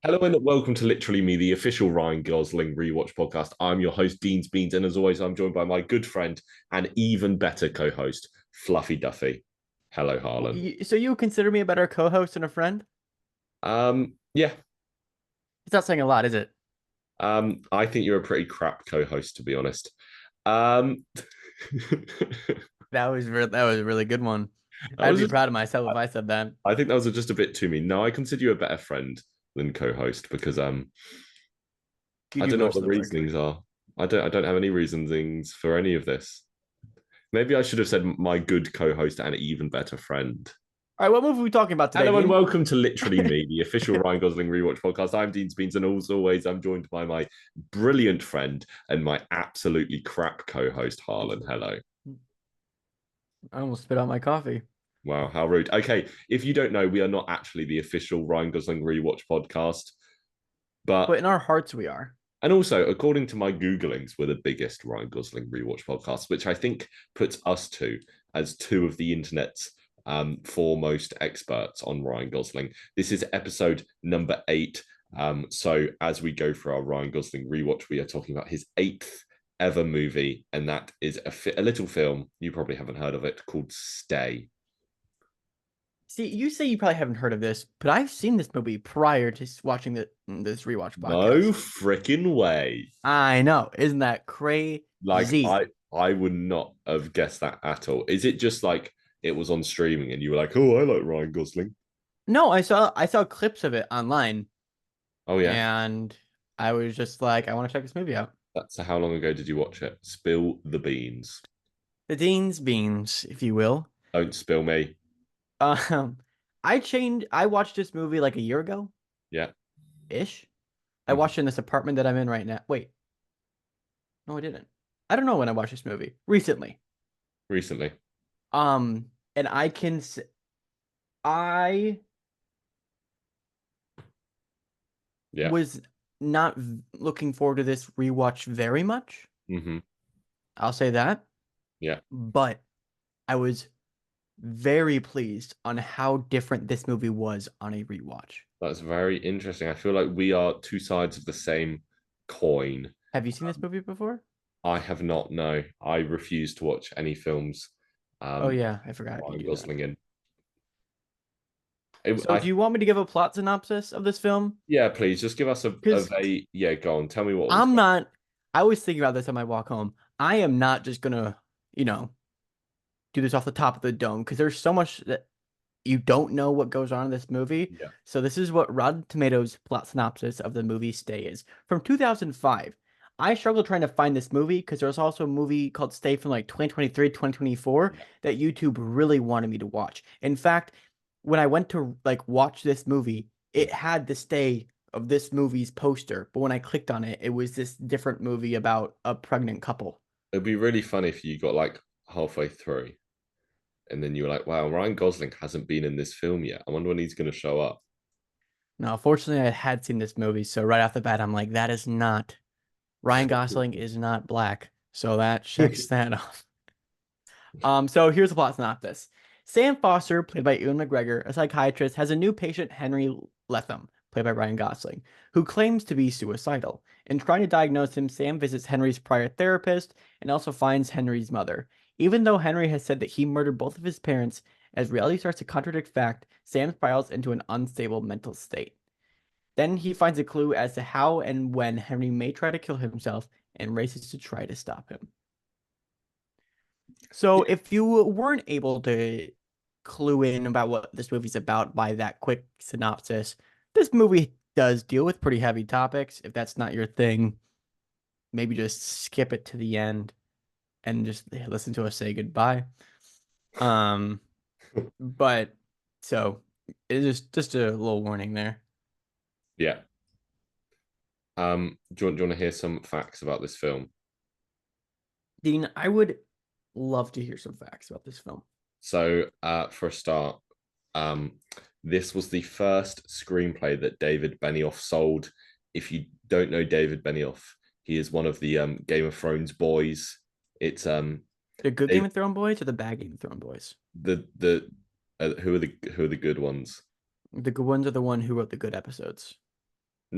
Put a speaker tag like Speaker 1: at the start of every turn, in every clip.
Speaker 1: Hello and welcome to Literally Me, the official Ryan Gosling Rewatch podcast. I'm your host, Deans Beans, and as always, I'm joined by my good friend and even better co-host, Fluffy Duffy. Hello, Harlan.
Speaker 2: So you consider me a better co-host and a friend?
Speaker 1: Yeah.
Speaker 2: It's not saying a lot, is it?
Speaker 1: I think you're a pretty crap co-host, to be honest. Um,
Speaker 2: That was a really good one.
Speaker 1: I
Speaker 2: I'd
Speaker 1: was
Speaker 2: be
Speaker 1: just,
Speaker 2: proud of myself if I said that.
Speaker 1: I think that was just a bit too mean. No, I consider you a better friend than co-host because
Speaker 2: You
Speaker 1: I
Speaker 2: do
Speaker 1: don't know what
Speaker 2: most
Speaker 1: the
Speaker 2: of the work.
Speaker 1: reasonings are. I don't have any reasonings for any of this. Maybe I should have said my good co-host and even better friend.
Speaker 2: All right, what movie are we talking about today,
Speaker 1: Hello and
Speaker 2: Dean?
Speaker 1: welcome to Literally Me, the official Ryan Gosling Rewatch podcast. I'm Dean Beans, and as always, I'm joined by my brilliant friend and my absolutely crap co-host, Harlan. Hello.
Speaker 2: I almost spit out my coffee.
Speaker 1: Wow, how rude. Okay, if you don't know, we are not actually the official Ryan Gosling Rewatch podcast,
Speaker 2: But
Speaker 1: but
Speaker 2: in our hearts we are.
Speaker 1: and also, according to my Googlings, we're the biggest Ryan Gosling rewatch podcast, which I think puts us two as two of the internet's foremost experts on Ryan Gosling. This is episode number 8. So as we go through our Ryan Gosling rewatch, we are talking about his 8th ever movie, and that is a little film, you probably haven't heard of it, called Stay.
Speaker 2: See, you say you probably haven't heard of this, but I've seen this movie prior to watching this rewatch
Speaker 1: No
Speaker 2: podcast.
Speaker 1: freaking way.
Speaker 2: I know, isn't that crazy?
Speaker 1: Like I would not have guessed that at all. Is it just like it was on streaming and you were like, oh, I like Ryan Gosling?
Speaker 2: No, I saw clips of it online,
Speaker 1: Oh yeah.
Speaker 2: and I was just like, I want to check this movie out.
Speaker 1: That's how long ago did you watch it? Spill the beans.
Speaker 2: The Dean's Beans, if you will.
Speaker 1: Don't spill me.
Speaker 2: Um, I watched this movie like a year ago
Speaker 1: Yeah.
Speaker 2: ish. I
Speaker 1: Mhm.
Speaker 2: watched it in this apartment that I'm in right now. Wait, no, I didn't. I don't know when I watched this movie. Recently.
Speaker 1: Recently.
Speaker 2: And I
Speaker 1: Yeah.
Speaker 2: was not looking forward to this rewatch very much.
Speaker 1: Hmm.
Speaker 2: I'll say that.
Speaker 1: Yeah.
Speaker 2: But I was very pleased on how different this movie was on a rewatch.
Speaker 1: That's very interesting. I feel like we are two sides of the same coin.
Speaker 2: Have you seen this movie before?
Speaker 1: I have not, no. I refuse to watch any films
Speaker 2: Oh
Speaker 1: um
Speaker 2: yeah, I forgot you
Speaker 1: Ryan
Speaker 2: do that.
Speaker 1: Gosling in.
Speaker 2: So do you want me to give a plot synopsis of this film?
Speaker 1: Yeah, please just give us
Speaker 2: Because
Speaker 1: yeah, go on. Tell me what was
Speaker 2: I'm not, I was thinking about this on my walk home. I am not just gonna, you know, do this off the top of the dome because there's so much that you don't know what goes on in this movie.
Speaker 1: yeah.
Speaker 2: So this is what Rotten Tomatoes plot synopsis of the movie Stay is. From 2005. I struggled trying to find this movie because there was also a movie called Stay from like 2023, 2024
Speaker 1: Yeah.
Speaker 2: that YouTube really wanted me to watch. In fact, when I went to like watch this movie, it had the Stay of this movie's poster, but when I clicked on it, it was this different movie about a pregnant couple.
Speaker 1: It'd be really funny if you got like halfway through and then you were like, wow, Ryan Gosling hasn't been in this film yet. I wonder when he's going to show up.
Speaker 2: Now, fortunately, I had seen this movie, so right off the bat, I'm like, that is not Ryan Gosling is not black, so that checks that off. So here's the plot synopsis. Sam Foster, played by Ewan McGregor, a psychiatrist, has a new patient, Henry Letham, played by Ryan Gosling, who claims to be suicidal. In trying to diagnose him, Sam visits Henry's prior therapist and also finds Henry's mother. Even though Henry has said that he murdered both of his parents, as reality starts to contradict fact, Sam spirals into an unstable mental state. Then he finds a clue as to how and when Henry may try to kill himself and races to try to stop him. So
Speaker 1: Yeah.
Speaker 2: if you weren't able to clue in about what this movie's about by that quick synopsis, this movie does deal with pretty heavy topics. If that's not your thing, maybe just skip it to the end and just listen to us say goodbye. Um, but so it's just a little warning there.
Speaker 1: Yeah. Do you want to hear some facts about this film?
Speaker 2: Dean, I would love to hear some facts about this film.
Speaker 1: So, for a start, um, this was the first screenplay that David Benioff sold. If you don't know David Benioff, he is one of the Game of Thrones boys. It's
Speaker 2: The good
Speaker 1: they,
Speaker 2: Game of Thrones boys or the bad Game of Thrones boys?
Speaker 1: the who are the good ones?
Speaker 2: The good ones are the one who wrote the good episodes.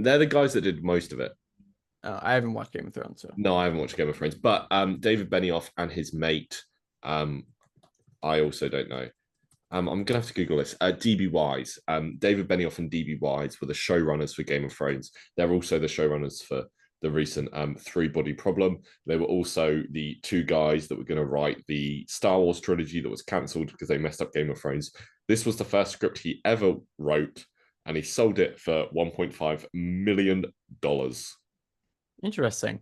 Speaker 1: They're the guys that did most of it.
Speaker 2: I haven't watched Game of Thrones, so
Speaker 1: No, I haven't watched Game of Thrones, but David Benioff and his mate, um, I also don't know. I'm gonna have to Google this. DB Wise, David Benioff and DB Wise were the showrunners for Game of Thrones. They're also the showrunners for the recent Three Body Problem. They were also the two guys that were going to write the Star Wars trilogy that was cancelled because they messed up Game of Thrones. This was the first script he ever wrote, and he sold it for $1.5 million.
Speaker 2: interesting.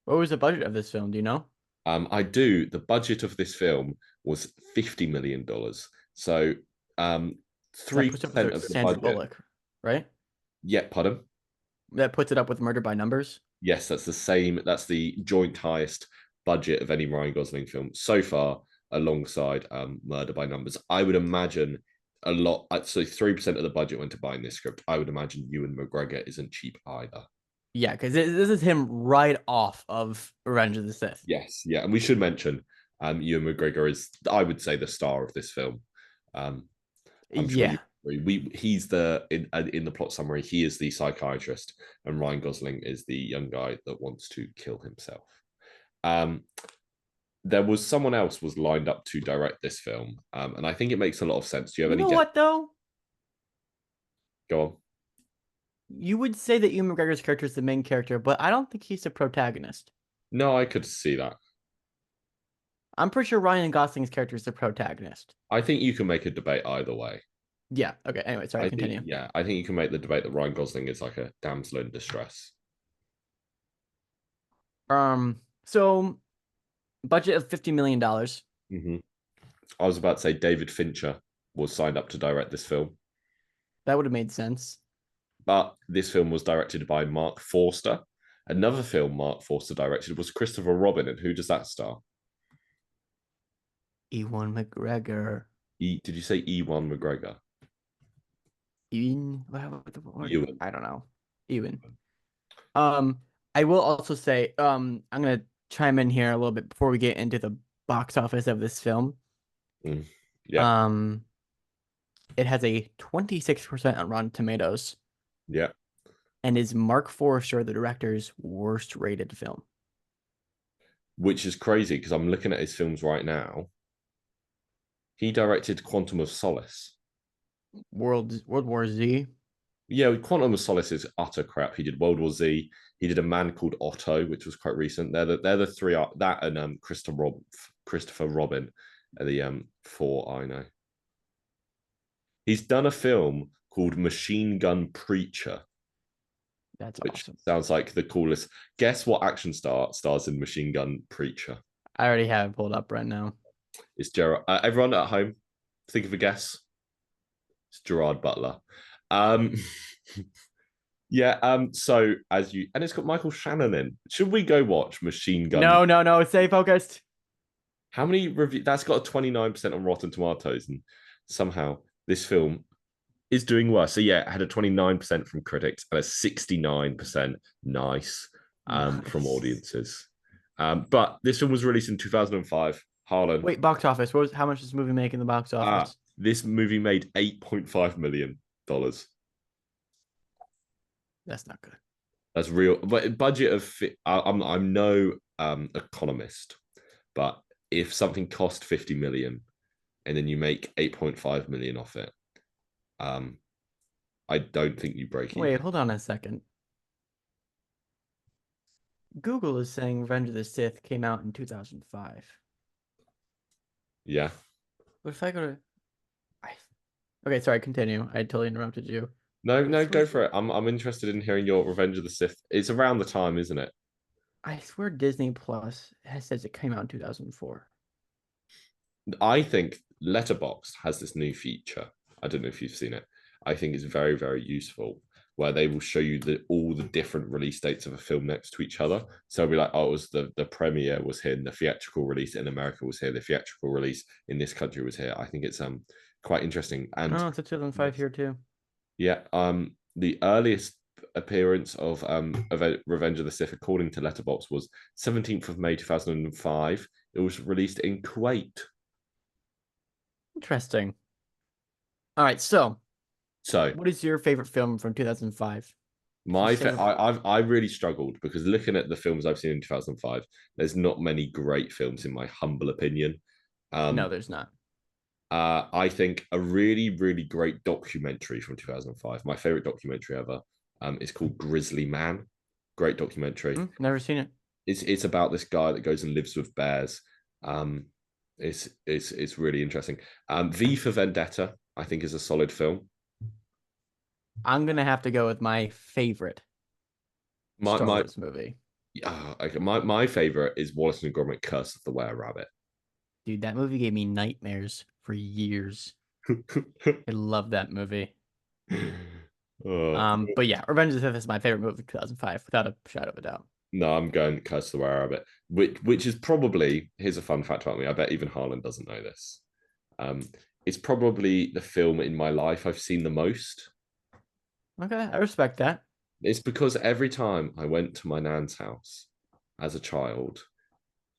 Speaker 2: What was the budget of this film? Do you know?
Speaker 1: I do. The budget of this film was $50 million. So
Speaker 2: That puts up
Speaker 1: 3%
Speaker 2: with
Speaker 1: of the
Speaker 2: Sandra
Speaker 1: budget.
Speaker 2: Bullock, right?
Speaker 1: Yeah, pardon.
Speaker 2: That puts it up with Murder by Numbers.
Speaker 1: Yes, that's the same. That's the joint highest budget of any Ryan Gosling film so far, alongside Murder by Numbers. I would imagine a lot. So 3% of the budget went to buying this script. I would imagine Ewan McGregor isn't cheap either.
Speaker 2: Yeah, because this is him right off of Revenge of the Sith.
Speaker 1: Yes, yeah, and we should mention Ewan McGregor is, I would say, the star of this film. Um, I'm sure you
Speaker 2: Yeah,
Speaker 1: agree. He's in the plot summary. He is the psychiatrist, and Ryan Gosling is the young guy that wants to kill himself. Um, there was someone else was lined up to direct this film, and I think it makes a lot of sense. Do you have
Speaker 2: you
Speaker 1: any
Speaker 2: know
Speaker 1: guess?
Speaker 2: what though?
Speaker 1: Go on.
Speaker 2: You would say that Ewan McGregor's character is the main character, but I don't think he's the protagonist.
Speaker 1: No, I could see that.
Speaker 2: I'm pretty sure Ryan Gosling's character is the protagonist.
Speaker 1: I think you can make a debate either way.
Speaker 2: Yeah. Okay. Anyway, sorry.
Speaker 1: I think,
Speaker 2: Continue.
Speaker 1: yeah, I think you can make the debate that Ryan Gosling is like a damsel in distress.
Speaker 2: So budget of $50 million.
Speaker 1: Mm-hmm. I was about to say David Fincher was signed up to direct this film,
Speaker 2: That would have made sense.
Speaker 1: but this film was directed by Mark Forster. Another film Mark Forster directed was Christopher Robin, and who does that star?
Speaker 2: Ewan McGregor.
Speaker 1: Did you say Ewan McGregor?
Speaker 2: Ewan.
Speaker 1: Ewan.
Speaker 2: I don't know. Ewan. Um, I will also say, I'm gonna chime in here a little bit before we get into the box office of this film.
Speaker 1: Yeah,
Speaker 2: It has a 26% on Rotten Tomatoes
Speaker 1: yeah.
Speaker 2: and is Mark Forster, the director's worst rated film.
Speaker 1: Which is crazy because I'm looking at his films right now. He directed Quantum of Solace.
Speaker 2: World War Z.
Speaker 1: Yeah, Quantum of Solace is utter crap. He did World War Z. He did A Man Called Otto, which was quite recent. They're the three, that and Christopher Robin are the four I know. He's done a film called Machine Gun Preacher,
Speaker 2: That's
Speaker 1: which
Speaker 2: awesome.
Speaker 1: sounds like the coolest. Guess what action star stars in Machine Gun Preacher?
Speaker 2: I already have it pulled up right now.
Speaker 1: It's Gerard. Everyone at home, think of a guess. It's Gerard Butler. Um, yeah. So and it's got Michael Shannon in. Should we go watch Machine Gun?
Speaker 2: No. Stay focused.
Speaker 1: How many reviews? That's got a 29% on Rotten Tomatoes, and somehow this film is doing worse. So yeah, it had a 29% from critics and a 69% nice from
Speaker 2: Nice.
Speaker 1: audiences. But this film was released in 2005. Harlan.
Speaker 2: Wait, box office. How much does this movie make in the box office?
Speaker 1: This movie made $8.5 million.
Speaker 2: That's not good.
Speaker 1: That's real. But budget of I'm no economist, but if something cost 50 million and then you make 8.5 million off it, I don't think you break
Speaker 2: Wait,
Speaker 1: even.
Speaker 2: hold on a second. Google is saying Revenge of the Sith came out in 2005.
Speaker 1: Yeah.
Speaker 2: But if I go to Okay, sorry, continue. I totally interrupted you.
Speaker 1: No, go for it. I'm interested in hearing your Revenge of the Sith. It's around the time, isn't it?
Speaker 2: I swear Disney Plus says it came out in 2004.
Speaker 1: I think Letterboxd has this new feature. I don't know if you've seen it. I think it's very, very useful, where they will show you all the different release dates of a film next to each other. So it'll be like, oh, it was the premiere was here, and the theatrical release in America was here, the theatrical release in this country was here. I think it's quite interesting. And
Speaker 2: Oh, it's a 2005 here too.
Speaker 1: yeah, the earliest appearance of Revenge of the Sith, according to Letterboxd, was 17th of May 2005. It was released in Kuwait.
Speaker 2: Interesting. All right, so
Speaker 1: So
Speaker 2: what is your favorite film from 2005?
Speaker 1: My
Speaker 2: Just save it.
Speaker 1: I really struggled because looking at the films I've seen in 2005, there's not many great films in my humble opinion.
Speaker 2: No,
Speaker 1: Um,
Speaker 2: there's not.
Speaker 1: I think a really great documentary from 2005, my favorite documentary ever, is called Grizzly Man. Great documentary.
Speaker 2: Never seen it.
Speaker 1: It's about this guy that goes and lives with bears. Um, it's really interesting. V for Vendetta, I think, is a solid film.
Speaker 2: I'm gonna have to go with my favorite
Speaker 1: My
Speaker 2: Star
Speaker 1: my
Speaker 2: Wars movie.
Speaker 1: okay, my favorite is Wallace and Gromit: Curse of the Were Rabbit.
Speaker 2: Dude, that movie gave me nightmares for years. I love that movie.
Speaker 1: uh,
Speaker 2: But yeah, Revenge of the Sith is my favorite movie of 2005, without a shadow of a doubt.
Speaker 1: no, I'm going Curse of the Were Rabbit, which is probably, here's a fun fact about me. I bet even Harlan doesn't know this. Um, it's probably the film in my life I've seen the most.
Speaker 2: Okay, I respect that.
Speaker 1: It's because every time I went to my nan's house as a child,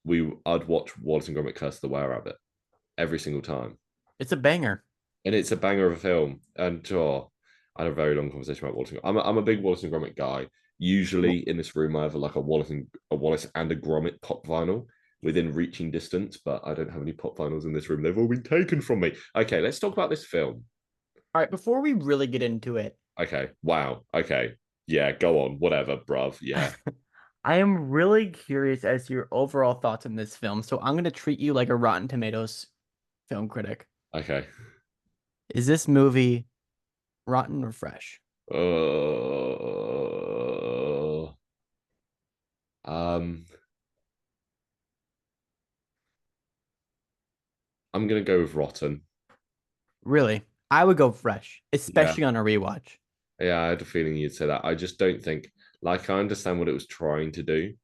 Speaker 1: I'd watch Wallace and Gromit: Curse of the Were Rabbit every single time,
Speaker 2: It's a banger.
Speaker 1: and it's a banger of a film. And I had a very long conversation about Wallace. I'm a big Wallace and Gromit guy. Usually in this room, I have like a Wallace and a Gromit pop vinyl within reaching distance, but I don't have any pop vinyls in this room. They've all been taken from me. Okay, let's talk about this film.
Speaker 2: All right, before we really get into it,
Speaker 1: Okay, wow. Okay, yeah, go on. Whatever, bruv. Yeah.
Speaker 2: I am really curious as to your overall thoughts on this film. So I'm gonna treat you like a Rotten Tomatoes film critic.
Speaker 1: Okay.
Speaker 2: Is this movie rotten or fresh?
Speaker 1: Uh, um, I'm gonna go with Rotten.
Speaker 2: Really? I would go fresh,
Speaker 1: Yeah.
Speaker 2: especially on a rewatch.
Speaker 1: Yeah, I had a feeling you'd say that. I just don't think, like, I understand what it was trying to do.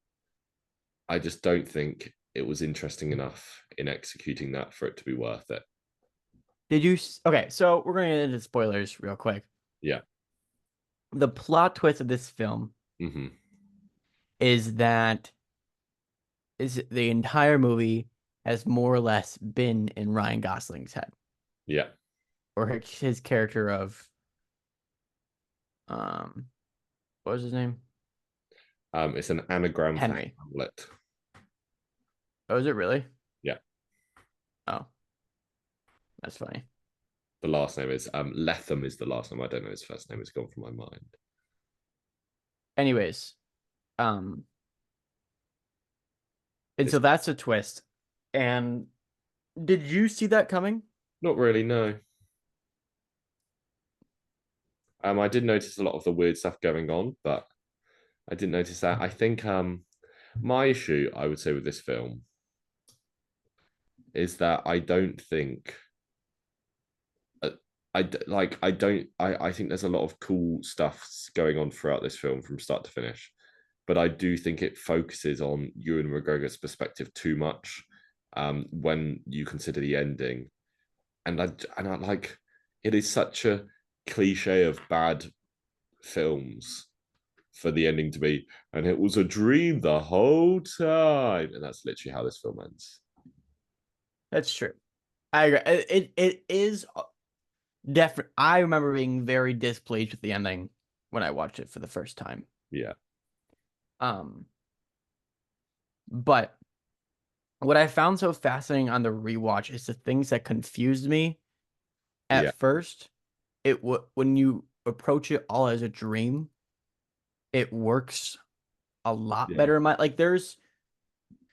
Speaker 1: I just don't think it was interesting enough in executing that for it to be worth it.
Speaker 2: Okay, so we're gonna get into spoilers real quick.
Speaker 1: Yeah.
Speaker 2: The plot twist of this film
Speaker 1: Hmm.
Speaker 2: is that is the entire movie has more or less been in Ryan Gosling's head,
Speaker 1: Yeah.
Speaker 2: or his character of um, what was his name?
Speaker 1: It's an anagram for
Speaker 2: Henry.
Speaker 1: Hamlet.
Speaker 2: Oh, is it really?
Speaker 1: Yeah.
Speaker 2: Oh, that's funny.
Speaker 1: The last name is Letham is the last name. I don't know his first name. It's gone from my mind.
Speaker 2: Anyways, um, and
Speaker 1: It's
Speaker 2: so that's a twist. And did you see that coming?
Speaker 1: not really, no. I did notice a lot of the weird stuff going on, but I didn't notice that. I think my issue, I would say, with this film is that I don't think uh, I don't I think there's a lot of cool stuff going on throughout this film from start to finish, but I do think it focuses on Ewan McGregor's perspective too much when you consider the ending, and I like it is such a cliche of bad films for the ending to be, and it was a dream the whole time, and that's literally how this film ends.
Speaker 2: That's true. I agree. It is definitely. I remember being very displeased with the ending when I watched it for the first time.
Speaker 1: Yeah,
Speaker 2: Um, but what I found so fascinating on the rewatch is the things that confused me at
Speaker 1: yeah,
Speaker 2: first. When you approach it all as a dream, it works a lot
Speaker 1: yeah,
Speaker 2: better in my like there's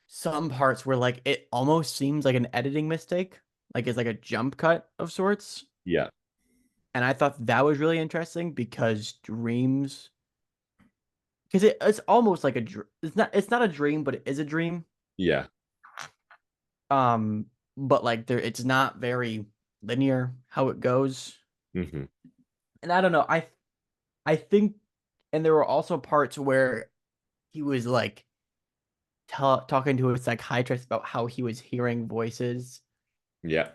Speaker 2: some parts where like it almost seems like an editing mistake, like it's like a jump cut of sorts.
Speaker 1: yeah,
Speaker 2: And I thought that was really interesting because dreams because it's almost like it's not a dream, but it is a dream.
Speaker 1: yeah.
Speaker 2: Um, but like it's not very linear how it goes.
Speaker 1: Hmm.
Speaker 2: And I don't know, I think and there were also parts where he was like talking to a psychiatrist about how he was hearing voices,
Speaker 1: Yeah,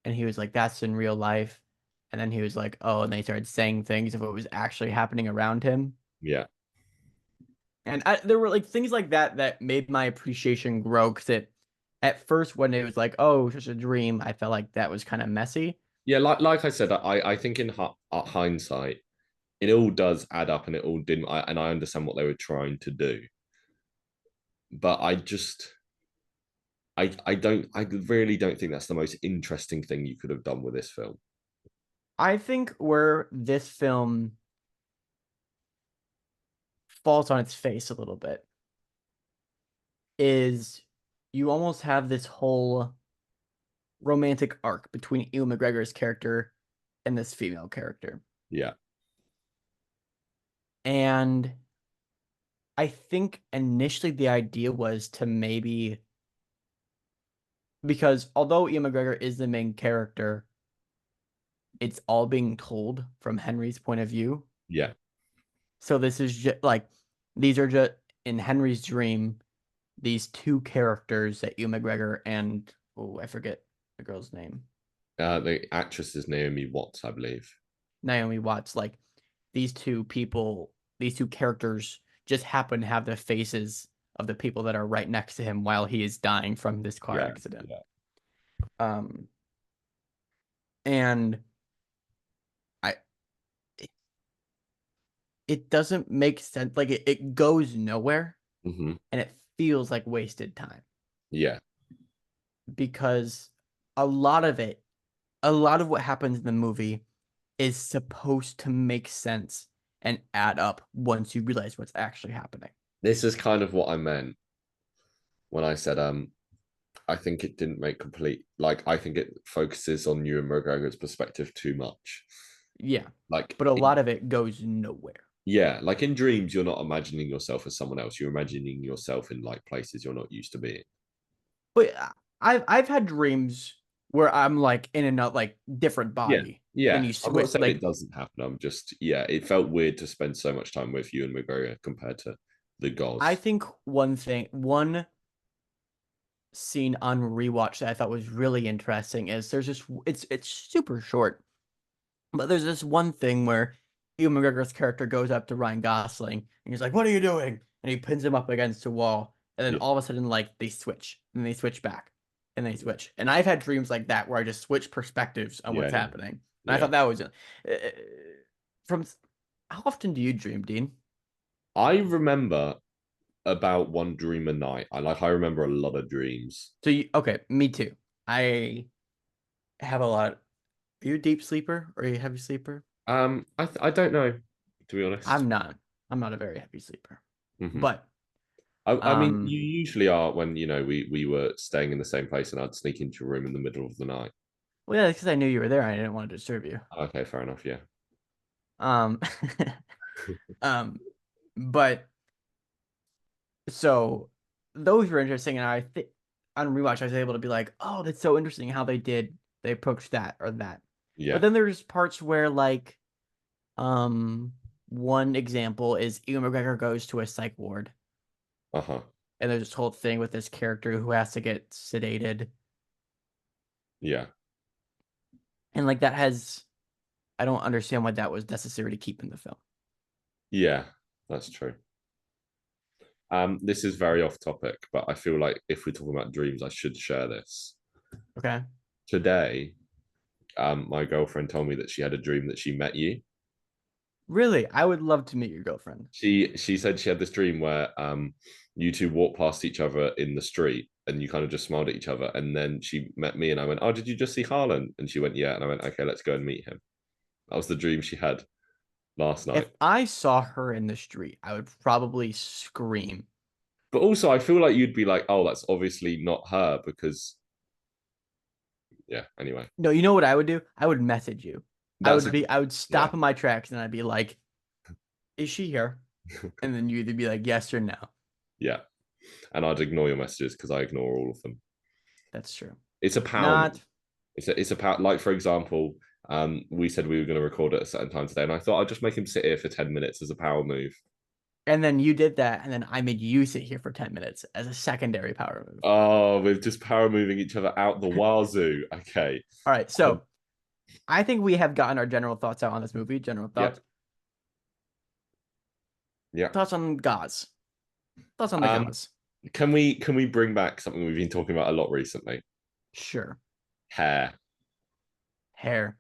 Speaker 2: and he was like, "That's in real life." And then he was like, "Oh," and they started saying things of what was actually happening around him.
Speaker 1: yeah,
Speaker 2: And there were like things like that that made my appreciation grow because at first when it was like, "Oh, it's just a dream," I felt like that was kind of messy.
Speaker 1: yeah. Like I said, I think in hindsight, it all does add up, and it all didn't. And I understand what they were trying to do, but I really don't think that's the most interesting thing you could have done with this film.
Speaker 2: I think where this film falls on its face a little bit is you almost have this whole romantic arc between Ewan McGregor's character and this female character.
Speaker 1: Yeah,
Speaker 2: And I think initially the idea was to maybe, because although Ian McGregor is the main character, it's all being told from Henry's point of view.
Speaker 1: yeah,
Speaker 2: So this is just like, these are just in Henry's dream, these two characters that Ian McGregor and, oh, I forget the girl's name,
Speaker 1: the actress is Naomi Watts, I believe.
Speaker 2: Naomi Watts, like these two people, these two characters just happen to have the faces of the people that are right next to him while he is dying from this car
Speaker 1: Yeah,
Speaker 2: accident.
Speaker 1: yeah.
Speaker 2: Um, and I, it doesn't make sense. Like it goes nowhere
Speaker 1: Hmm.
Speaker 2: and it feels like wasted time
Speaker 1: Yeah.
Speaker 2: because a lot of it, a lot of what happens in the movie is supposed to make sense and add up once you realize what's actually happening.
Speaker 1: This is kind of what I meant when I said I think it didn't make complete, like I think it focuses on Ewan McGregor's perspective too much.
Speaker 2: Yeah,
Speaker 1: Like
Speaker 2: but a lot of it goes nowhere.
Speaker 1: yeah, like in dreams, you're not imagining yourself as someone else. You're imagining yourself in like places you're not used to being.
Speaker 2: But I've had dreams where I'm like in another like different
Speaker 1: Yeah.
Speaker 2: body and
Speaker 1: Yeah.
Speaker 2: you
Speaker 1: I'm not
Speaker 2: switch
Speaker 1: saying it
Speaker 2: like
Speaker 1: doesn't happen. I'm just, yeah, it felt weird to spend so much time with Ewan McGregor compared to the
Speaker 2: I
Speaker 1: Gos.
Speaker 2: think one scene on rewatch that I thought was really interesting is there's this it's super short, but there's this one thing where Ewan McGregor's character goes up to Ryan Gosling and he's like, "What are you doing?" And he pins him up against a wall, and then
Speaker 1: Yeah.
Speaker 2: all of a sudden like they switch and they switch back and they switch. And I've had dreams like that where I just switch perspectives on
Speaker 1: Yeah.
Speaker 2: what's
Speaker 1: Yeah.
Speaker 2: happening. And I
Speaker 1: Yeah.
Speaker 2: thought that was from how often do you dream, Dean?
Speaker 1: I remember about one dream a night. I remember a lot of dreams.
Speaker 2: So you okay, me too. I have a lot. Are you a deep sleeper or are you a heavy sleeper?
Speaker 1: I don't know, to be honest.
Speaker 2: I'm not. I'm not a very heavy sleeper.
Speaker 1: Hmm.
Speaker 2: But
Speaker 1: I mean,
Speaker 2: um
Speaker 1: you usually are when we were staying in the same place and I'd sneak into your room in the middle of the night.
Speaker 2: well, yeah, because I knew you were there. I didn't want to disturb you.
Speaker 1: Okay, fair enough. Yeah.
Speaker 2: Um um but so those were interesting and I think on rewatch I was able to be like, "Oh, that's so interesting how they approached that or that." But
Speaker 1: Yeah.
Speaker 2: then there's parts where like um one example is Ewan McGregor goes to a psych ward
Speaker 1: Uh-huh.
Speaker 2: and there's this whole thing with this character who has to get sedated
Speaker 1: Yeah.
Speaker 2: and like that has I don't understand why that was necessary to keep in the film.
Speaker 1: Yeah. That's true. This is very off topic, but I feel like if we're talking about dreams, I should share this.
Speaker 2: Okay.
Speaker 1: Today, my girlfriend told me that she had a dream that she met you.
Speaker 2: Really, I would love to meet your girlfriend.
Speaker 1: She said she had this dream where you two walked past each other in the street and you kind of just smiled at each other. And then she met me and I went, "Oh, did you just see Harlan?" And she went, "Yeah." And I went, "Okay, let's go and meet him." That was the dream she had last night.
Speaker 2: If I saw her in the street, I would probably scream.
Speaker 1: But also, I feel like you'd be like, "Oh, that's obviously not her," because yeah. Anyway,
Speaker 2: No, you know what I would do? I would message you.
Speaker 1: that's
Speaker 2: I would
Speaker 1: yeah,
Speaker 2: stop in my tracks and I'd be like, "Is she here?" And then you'd be like, "Yes or no."
Speaker 1: yeah. And I'd ignore your messages because I ignore all of them.
Speaker 2: That's true.
Speaker 1: It's a power
Speaker 2: Not.
Speaker 1: move. It's a power. Like for example, we said we were going to record at a certain time today, and I thought I'd just make him sit here for 10 minutes as a power move.
Speaker 2: And then you did that, and then I made you sit here for 10 minutes as a secondary power move.
Speaker 1: Oh, we're just power moving each other out the wazoo. Okay.
Speaker 2: All right, so I think we have gotten our general thoughts out on this movie. General
Speaker 1: Yeah.
Speaker 2: thoughts.
Speaker 1: Yeah.
Speaker 2: Thoughts on Gauze. Thoughts on the
Speaker 1: Um,
Speaker 2: Gauze.
Speaker 1: can we bring back something we've been talking about a lot recently?
Speaker 2: Sure.
Speaker 1: Hair.
Speaker 2: Hair.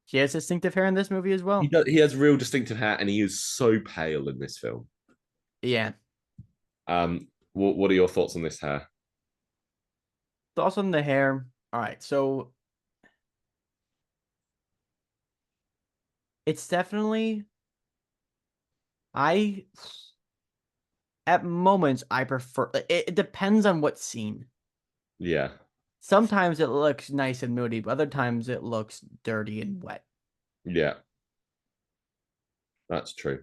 Speaker 2: He has distinctive hair in this movie as well.
Speaker 1: He has real distinctive hair, and he is so pale in this film.
Speaker 2: Yeah.
Speaker 1: What are your thoughts on this hair?
Speaker 2: Thoughts on the hair. All right, so it's definitely I at moments I prefer it depends on what scene.
Speaker 1: Yeah,
Speaker 2: Sometimes it looks nice and moody, but other times it looks dirty and wet.
Speaker 1: yeah, that's true.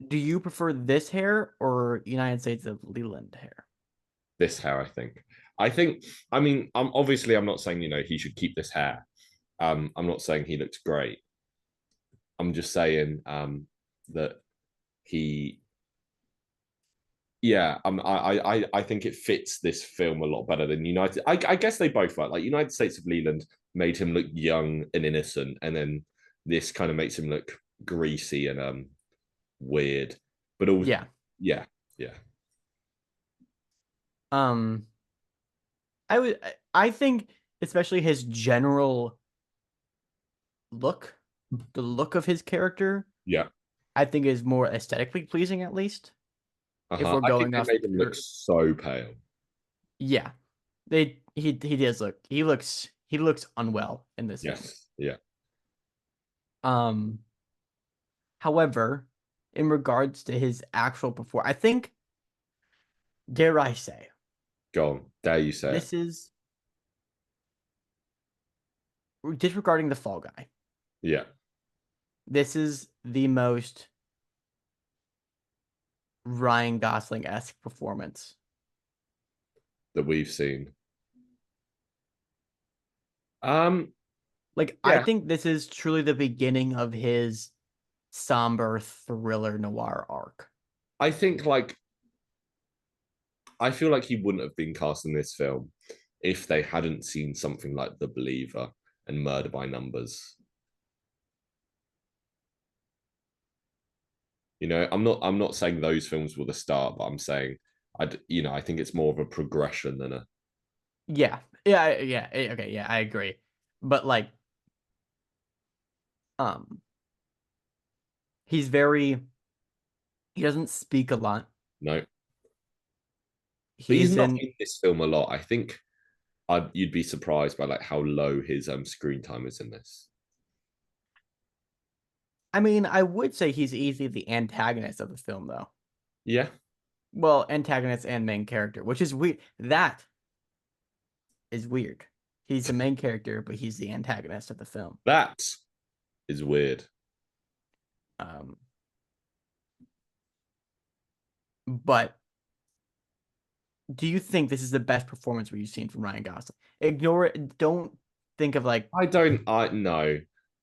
Speaker 2: Do you prefer this hair or United States of Leland hair?
Speaker 1: This hair, I think. I think. I mean, I'm not saying he should keep this hair. I'm not saying he looks great. I'm just saying that he yeah, I think it fits this film a lot better than United. I guess they both work. Like United States of Leland made him look young and innocent, and then this kind of makes him look greasy and weird. But all
Speaker 2: Yeah.
Speaker 1: yeah, yeah,
Speaker 2: Um, I think especially his general look, the look of his character,
Speaker 1: yeah.
Speaker 2: I think is more aesthetically pleasing at least. If
Speaker 1: Uh-huh.
Speaker 2: we're
Speaker 1: I think
Speaker 2: going
Speaker 1: they
Speaker 2: off
Speaker 1: made him look
Speaker 2: pure,
Speaker 1: so pale.
Speaker 2: yeah. He does look he looks unwell in this film.
Speaker 1: Yes, yeah.
Speaker 2: Um, however, in regards to his actual performance, I think, dare I say,
Speaker 1: Go on. Dare you say it?
Speaker 2: this is disregarding the Fall Guy.
Speaker 1: Yeah,
Speaker 2: This is the most Ryan Gosling-esque performance.
Speaker 1: that we've seen. Um,
Speaker 2: Like, I
Speaker 1: yeah.
Speaker 2: think this is truly the beginning of his somber thriller noir arc.
Speaker 1: I think I feel like he wouldn't have been cast in this film if they hadn't seen something like The Believer and Murder by Numbers. I'm not saying those films were the start, but I'm saying I think it's more of a progression than a
Speaker 2: Yeah. Okay, yeah, I agree. But like, um, he's very he doesn't speak a lot.
Speaker 1: no. But he's
Speaker 2: He's
Speaker 1: not
Speaker 2: in
Speaker 1: in this film a lot. I think you'd be surprised by like how low his screen time is in this.
Speaker 2: I mean, I would say he's easily the antagonist of the film though.
Speaker 1: Yeah,
Speaker 2: Well, antagonist and main character, which is weird. That is weird. He's the main character, but he's the antagonist of the film.
Speaker 1: that is weird.
Speaker 2: Um, but do you think this is the best performance we've seen from Ryan Gosling? Ignore it. Don't think of like
Speaker 1: I don't. I no.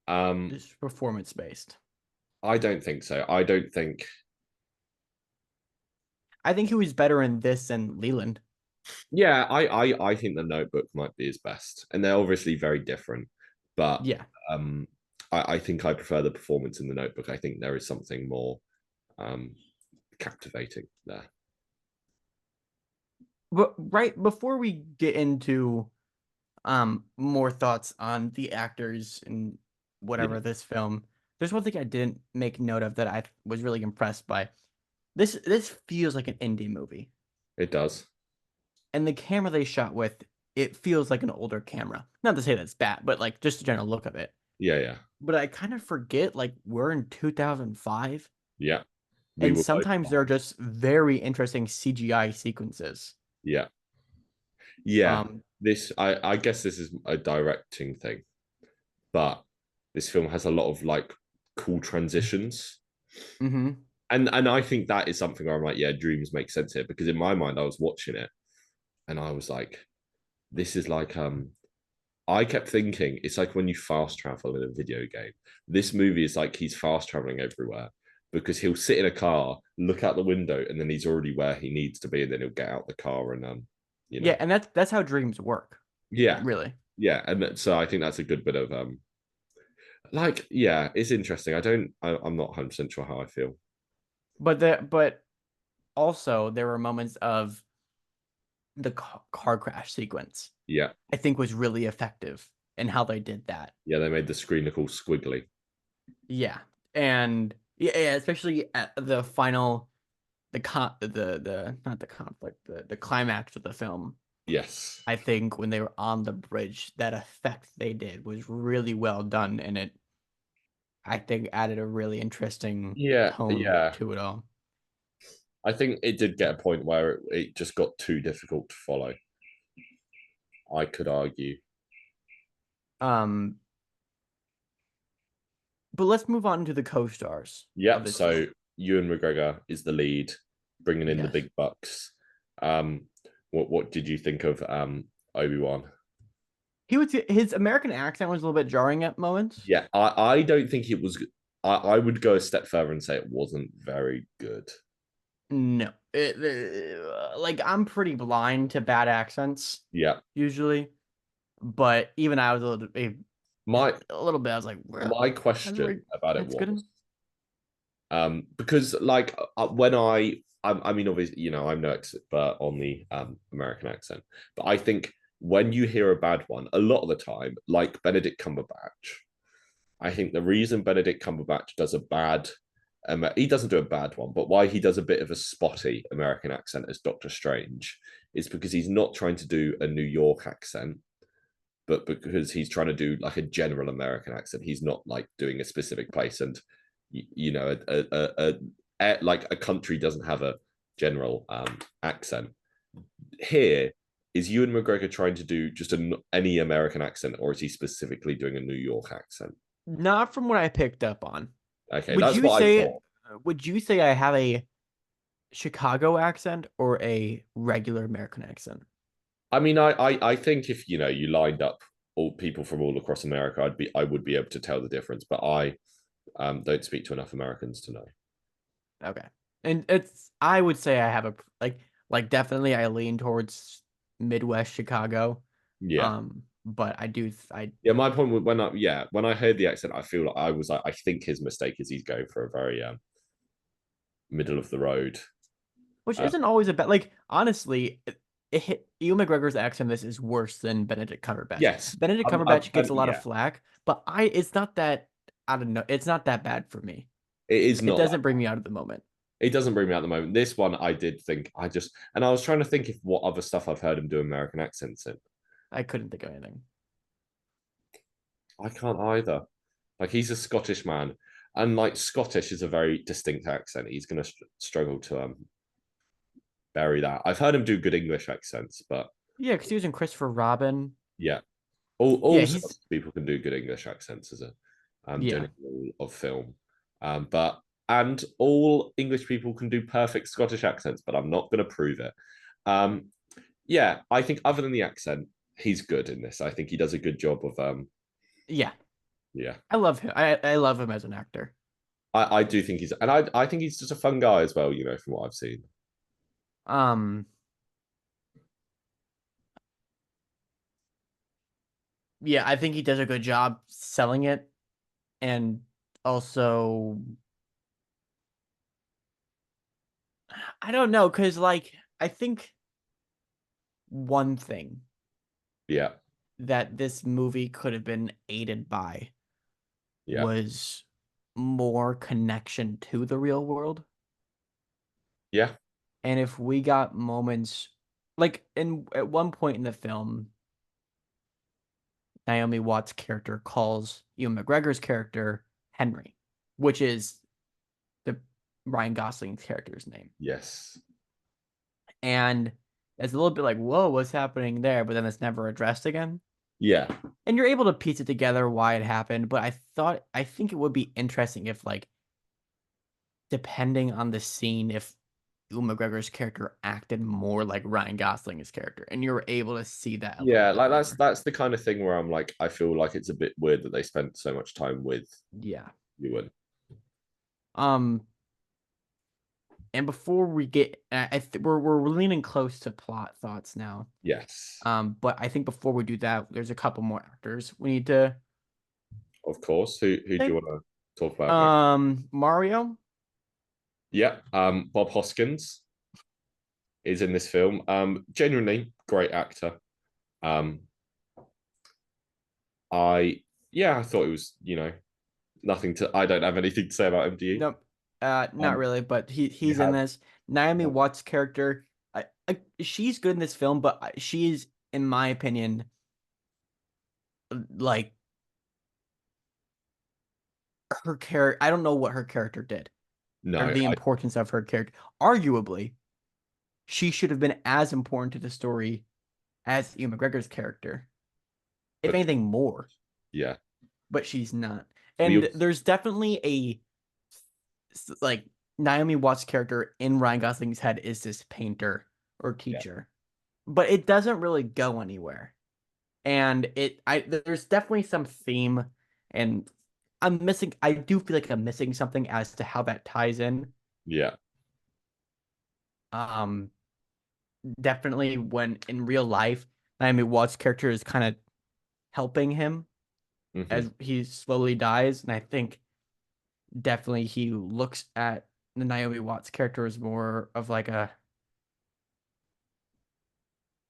Speaker 2: this performance based.
Speaker 1: I don't think so. I don't think.
Speaker 2: I think he was better in this than Leland.
Speaker 1: Yeah, I think the Notebook might be his best, and they're obviously very different. But
Speaker 2: Yeah.
Speaker 1: um, I think I prefer the performance in the Notebook. I think there is something more um captivating there.
Speaker 2: But right before we get into more thoughts on the actors and
Speaker 1: Yeah,
Speaker 2: whatever this film, there's one thing I didn't make note of that I was really impressed by. This feels like an indie movie.
Speaker 1: it does.
Speaker 2: And the camera they shot with, it feels like an older camera. Not to say that's bad, but like just the general look of it.
Speaker 1: Yeah, yeah,
Speaker 2: But I kind of forget like we're in 2005
Speaker 1: yeah. We
Speaker 2: and
Speaker 1: were both
Speaker 2: sometimes there are
Speaker 1: fine.
Speaker 2: just very interesting CGI sequences.
Speaker 1: Yeah, yeah.
Speaker 2: Um
Speaker 1: I guess this is a directing thing, but this film has a lot of like cool transitions.
Speaker 2: mhm.
Speaker 1: And I think that is something where I'm like, yeah, dreams make sense here because in my mind I was watching it and I was like, this is like I kept thinking it's like when you fast travel in a video game. This movie is like he's fast traveling everywhere because he'll sit in a car, look out the window, and then he's already where he needs to be, and then he'll get out the car and you know,
Speaker 2: Yeah, and that's how dreams work,
Speaker 1: yeah,
Speaker 2: really.
Speaker 1: yeah, and so I think that's a good bit of like yeah, it's interesting. I'm not 100% sure how I feel.
Speaker 2: But also there were moments of the car crash sequence
Speaker 1: Yeah,
Speaker 2: I think was really effective. and how they did that.
Speaker 1: Yeah, they made the screen look all squiggly.
Speaker 2: Yeah. And yeah, especially at the final the not the conflict, the climax of the film.
Speaker 1: Yes.
Speaker 2: I think when they were on the bridge, that effect they did was really well done, and it I think added a really interesting
Speaker 1: Yeah,
Speaker 2: tone
Speaker 1: yeah.
Speaker 2: to it all.
Speaker 1: I think it did get a point where it just got too difficult to follow. I could argue.
Speaker 2: Um, but let's move on to the co-stars of
Speaker 1: Yep.
Speaker 2: the two.
Speaker 1: So Ewan McGregor is the lead, bringing in the
Speaker 2: Yes.
Speaker 1: big bucks. Um, what did you think of Obi-Wan?
Speaker 2: His American accent was a little bit jarring at moments.
Speaker 1: Yeah, I don't think it was. I would go a step further and say it wasn't very good.
Speaker 2: No. Like I'm pretty blind to bad accents
Speaker 1: Yeah,
Speaker 2: usually, but even I was
Speaker 1: my
Speaker 2: a little bit. I was like, well,
Speaker 1: my
Speaker 2: that's
Speaker 1: question
Speaker 2: very
Speaker 1: about it
Speaker 2: that's good.
Speaker 1: was because like when I mean obviously I'm no expert on the American accent, but I think when you hear a bad one, a lot of the time, like Benedict Cumberbatch, I think the reason Benedict Cumberbatch does a bad he doesn't do a bad one, but why he does a bit of a spotty American accent as Doctor Strange is because he's not trying to do a New York accent, but because he's trying to do like a general American accent. He's not like doing a specific place. And like a country doesn't have a general accent. Here, is Ewan McGregor trying to do just any American accent, or is he specifically doing a New York accent?
Speaker 2: Not from what I picked up on.
Speaker 1: Okay,
Speaker 2: Would
Speaker 1: that's
Speaker 2: you
Speaker 1: what I
Speaker 2: say
Speaker 1: thought.
Speaker 2: would you say I have a Chicago accent or a regular American accent?
Speaker 1: I mean, I think if you lined up all people from all across America, I would be able to tell the difference. But I don't speak to enough Americans to know.
Speaker 2: Okay. And I would say I have a like definitely I lean towards Midwest Chicago.
Speaker 1: Yeah,
Speaker 2: But I
Speaker 1: yeah. My point was when I heard the accent, I feel like I was like, I think his mistake is he's going for a very middle of the road.
Speaker 2: which
Speaker 1: Uh,
Speaker 2: isn't always a bad like honestly it hit Ewan McGregor's accent this is worse than Benedict Cumberbatch.
Speaker 1: yes,
Speaker 2: Benedict Cumberbatch gets a lot of
Speaker 1: yeah,
Speaker 2: flack, but it's not that I don't know, it's not that bad for me.
Speaker 1: it is
Speaker 2: It
Speaker 1: not that
Speaker 2: doesn't bring me out of the moment.
Speaker 1: it doesn't bring me out at the moment. This one, I did think and I was trying to think if what other stuff I've heard him do American accents in.
Speaker 2: I couldn't think of anything.
Speaker 1: I can't either. Like he's a Scottish man, and like Scottish is a very distinct accent. He's going to struggle to bury that. I've heard him do good English accents, but
Speaker 2: Yeah, because he was in Christopher Robin.
Speaker 1: yeah, all
Speaker 2: Yeah, he's
Speaker 1: Scottish people can do good English accents as a
Speaker 2: yeah.
Speaker 1: general rule of film. But and all English people can do perfect Scottish accents, but I'm not going to prove it. Um, yeah, I think other than the accent, he's good in this. I think he does a good job of
Speaker 2: Yeah.
Speaker 1: yeah.
Speaker 2: I love him. I love him as an actor.
Speaker 1: I do think I think he's just a fun guy as well, from what I've seen.
Speaker 2: Um yeah, I think he does a good job selling it and also I don't know cuz like I think one thing
Speaker 1: Yeah,
Speaker 2: that this movie could have been aided by
Speaker 1: yeah,
Speaker 2: was more connection to the real world.
Speaker 1: yeah,
Speaker 2: And if we got moments like in at one point in the film, Naomi Watts' character calls Ewan McGregor's character Henry, which is the Ryan Gosling's character's name.
Speaker 1: yes,
Speaker 2: And it's a little bit like, whoa, what's happening there? But then it's never addressed again.
Speaker 1: yeah,
Speaker 2: And you're able to piece it together why it happened. But I think it would be interesting if, like, depending on the scene, if Ewan McGregor's character acted more like Ryan Gosling's character, and you were able to see that a little
Speaker 1: yeah.
Speaker 2: bit
Speaker 1: Like that's
Speaker 2: more.
Speaker 1: that's the kind of thing where I'm like, I feel like it's a bit weird that they spent so much time with
Speaker 2: Yeah.
Speaker 1: Ewan.
Speaker 2: Um, and before we get, we're leaning close to plot thoughts now.
Speaker 1: Yes,
Speaker 2: But I think before we do that, there's a couple more actors we need to
Speaker 1: of course. Who do you
Speaker 2: pick.
Speaker 1: want to talk about next?
Speaker 2: Mario.
Speaker 1: Yeah, Bob Hoskins is in this film. Genuinely great actor. Um, I yeah, I thought it was, nothing to. I don't have anything to say about him. Do you?
Speaker 2: Nope. Not
Speaker 1: Um,
Speaker 2: really, but
Speaker 1: you
Speaker 2: he's in
Speaker 1: have
Speaker 2: this. Naomi Watts' character, she's good in this film, but she's, in my opinion, like her character. I don't know what her character did or
Speaker 1: no,
Speaker 2: the importance of her character. Arguably, she should have been as important to the story as Ewan McGregor's character, if
Speaker 1: but
Speaker 2: anything more,
Speaker 1: yeah,
Speaker 2: but she's not.
Speaker 1: we
Speaker 2: And there's definitely like Naomi Watts' character in Ryan Gosling's head is this painter or
Speaker 1: yeah
Speaker 2: teacher, but it doesn't really go anywhere. And there's definitely some theme, and I do feel like I'm missing something as to how that ties in.
Speaker 1: yeah.
Speaker 2: Um, Definitely when in real life, Naomi Watts' character is kind of helping him
Speaker 1: Hmm.
Speaker 2: as he slowly dies, and I think definitely he looks at the Naomi Watts character as more of like a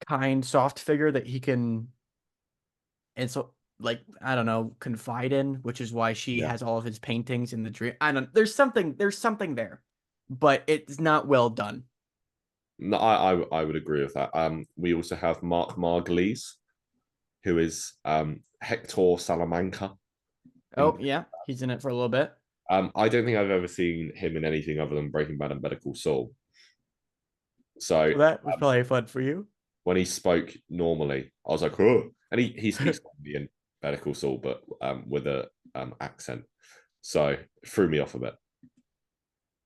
Speaker 2: kind, soft figure that he can, and so like I don't know, confide in, which is why she
Speaker 1: Yeah.
Speaker 2: has all of his paintings in the dream. I don't. There's something there, but it's not well done.
Speaker 1: No, I would agree with that. We also have Mark Margulies, who is Hector Salamanca in.
Speaker 2: Oh yeah, he's in it for a little bit.
Speaker 1: I don't think I've ever seen him in anything other than Breaking Bad and Better Call Saul. So
Speaker 2: So that was probably fun for you.
Speaker 1: when he spoke normally, I was like, oh, and he speaks like me in Better Call Saul, but with a accent. So it threw me off a bit.